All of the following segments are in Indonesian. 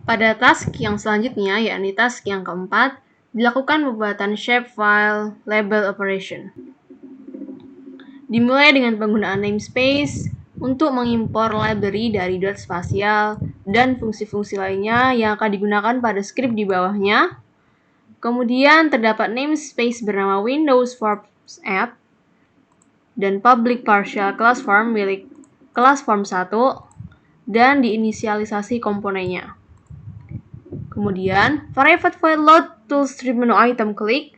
Pada task yang selanjutnya, yakni task yang keempat, dilakukan pembuatan shapefile label operation. Dimulai dengan penggunaan namespace untuk mengimpor library dari .spatial dan fungsi-fungsi lainnya yang akan digunakan pada script di bawahnya. Kemudian terdapat namespace bernama Windows Forms App dan public partial class form milik kelas form 1 dan diinisialisasi komponennya. Kemudian, private void load toolstrip menu item click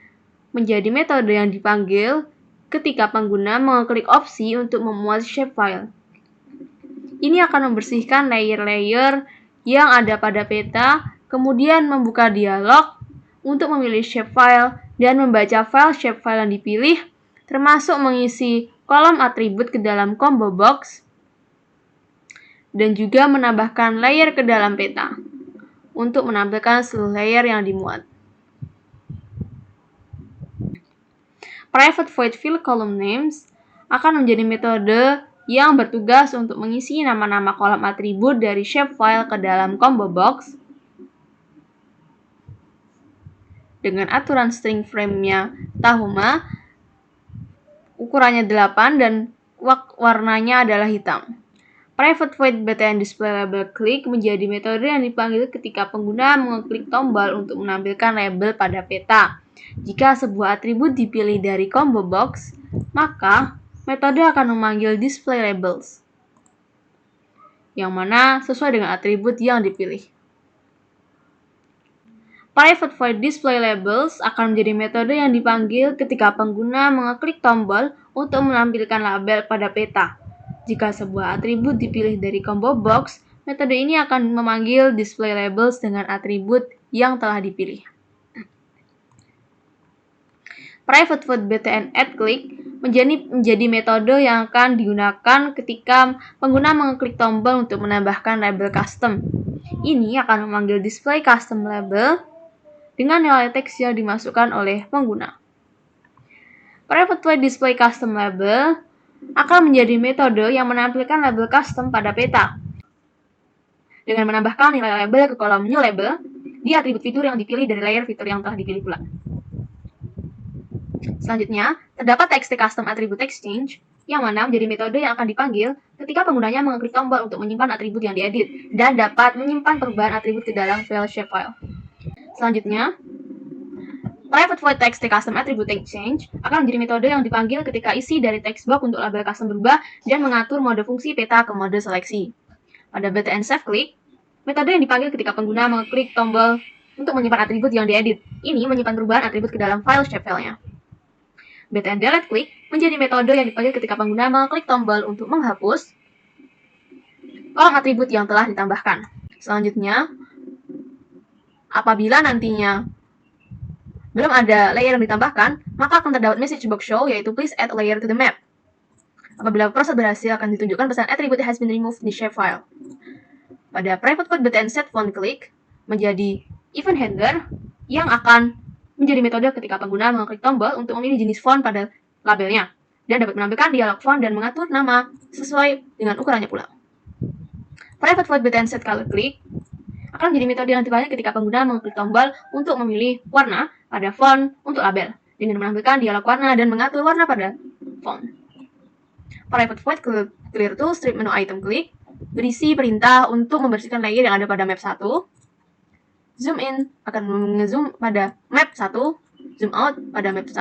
menjadi metode yang dipanggil ketika pengguna mengklik opsi untuk memuat shapefile. Ini akan membersihkan layer-layer yang ada pada peta, kemudian membuka dialog untuk memilih shapefile dan membaca file shapefile yang dipilih, termasuk mengisi kolom atribut ke dalam combo box, dan juga menambahkan layer ke dalam peta untuk menampilkan seluruh layer yang dimuat. Private void fill column names akan menjadi metode yang bertugas untuk mengisi nama-nama kolom atribut dari shapefile ke dalam combo box dengan aturan string frame-nya Tahoma, ukurannya 8 dan warnanya adalah hitam. Private void btn display label click menjadi metode yang dipanggil ketika pengguna mengklik tombol untuk menampilkan label pada peta. Jika sebuah atribut dipilih dari combo box, maka metode akan memanggil display labels, yang mana sesuai dengan atribut yang dipilih. Private void display labels akan menjadi metode yang dipanggil ketika pengguna mengklik tombol untuk menampilkan label pada peta. Jika sebuah atribut dipilih dari combo box, metode ini akan memanggil display labels dengan atribut yang telah dipilih. Private void btn add click menjadi metode yang akan digunakan ketika pengguna mengklik tombol untuk menambahkan label custom. Ini akan memanggil display custom label dengan nilai teks yang dimasukkan oleh pengguna. Private void display custom label akan menjadi metode yang menampilkan label custom pada peta dengan menambahkan nilai label ke kolom new label di atribut fitur yang dipilih dari layer fitur yang telah dipilih pula. Selanjutnya, terdapat txt custom attribute exchange yang mana menjadi metode yang akan dipanggil ketika penggunanya mengklik tombol untuk menyimpan atribut yang diedit dan dapat menyimpan perubahan atribut ke dalam file shapefile. Selanjutnya, private void txt custom attribute exchange akan menjadi metode yang dipanggil ketika isi dari text box untuk label custom berubah dan mengatur mode fungsi peta ke mode seleksi. Pada btn save click, metode yang dipanggil ketika pengguna mengklik tombol untuk menyimpan atribut yang diedit. Ini menyimpan perubahan atribut ke dalam file shapefile-nya. Btn delete click menjadi metode yang dipanggil ketika pengguna mengklik tombol untuk menghapus kolom atribut yang telah ditambahkan. Selanjutnya, apabila nantinya belum ada layer yang ditambahkan, maka akan terdapat message box show yaitu please add a layer to the map. Apabila proses berhasil, akan ditunjukkan pesan attribute has been removed di shapefile. Pada private void btn set font click menjadi event handler yang akan menjadi metode ketika pengguna mengklik tombol untuk memilih jenis font pada labelnya dan dapat menampilkan dialog font dan mengatur nama sesuai dengan ukurannya pula. Private void btn set color click akan menjadi metode yang dipanggil ketika pengguna mengklik tombol untuk memilih warna pada font untuk label dengan menampilkan dialog warna dan mengatur warna pada font. Private void clear tool strip menu item click berisi perintah untuk membersihkan layer yang ada pada map 1. Zoom in akan nge-zoom pada map 1, zoom out pada map 1,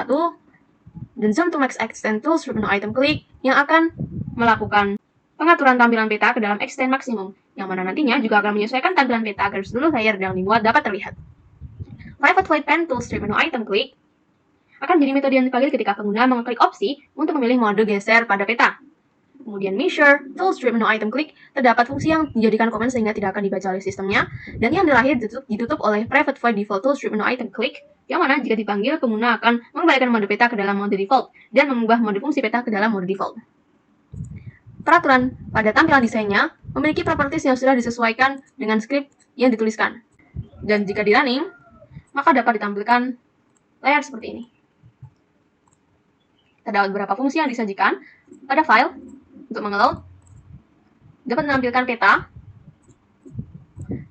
dan zoom to max extend tool strip menu item click yang akan melakukan pengaturan tampilan peta ke dalam extend maksimum, yang mana nantinya juga akan menyesuaikan tampilan peta agar seluruh layer yang dimuat dapat terlihat. Private void pen tool strip menu item click akan menjadi metode yang dipanggil ketika pengguna mengklik opsi untuk memilih mode geser pada peta. Kemudian measure tool strip menu item click terdapat fungsi yang menjadikan komen sehingga tidak akan dibaca oleh sistemnya, dan yang terakhir ditutup oleh private void default tool strip menu item click yang mana jika dipanggil pengguna akan mengembalikan mode peta ke dalam mode default dan mengubah mode fungsi peta ke dalam mode default. Peraturan pada tampilan desainnya memiliki properties yang sudah disesuaikan dengan script yang dituliskan. Dan jika di running, maka dapat ditampilkan layar seperti ini. Terdapat beberapa fungsi yang disajikan pada file untuk mengeload, dapat menampilkan peta,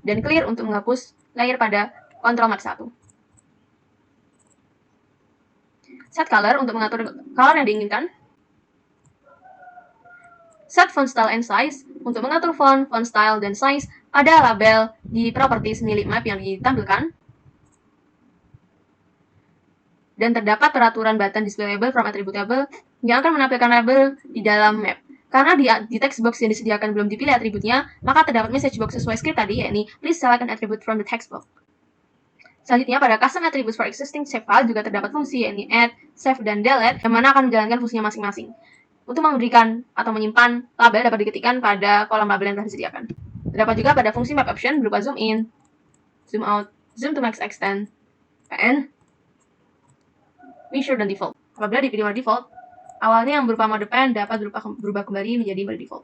dan clear untuk menghapus layer pada Ctrl Map 1. Set color untuk mengatur color yang diinginkan. Set font style and size untuk mengatur font style, dan size pada label di properties milik map yang ditampilkan. Dan terdapat peraturan button display label from attribute table yang akan menampilkan label di dalam map. Karena di text box yang disediakan belum dipilih atributnya, maka terdapat message box sesuai script tadi, yakni please select an attribute from the text box. Selanjutnya, pada custom attributes for existing shape file juga terdapat fungsi, yakni add, save, dan delete, yang mana akan menjalankan fungsinya masing-masing. Untuk memberikan atau menyimpan label dapat diketikkan pada kolom label yang telah disediakan. Terdapat juga pada fungsi map option berupa zoom in, zoom out, zoom to max extent, and measure dan default. Apabila dipilih mode default, awalnya yang berupa mode pen dapat berubah kembali menjadi mode default.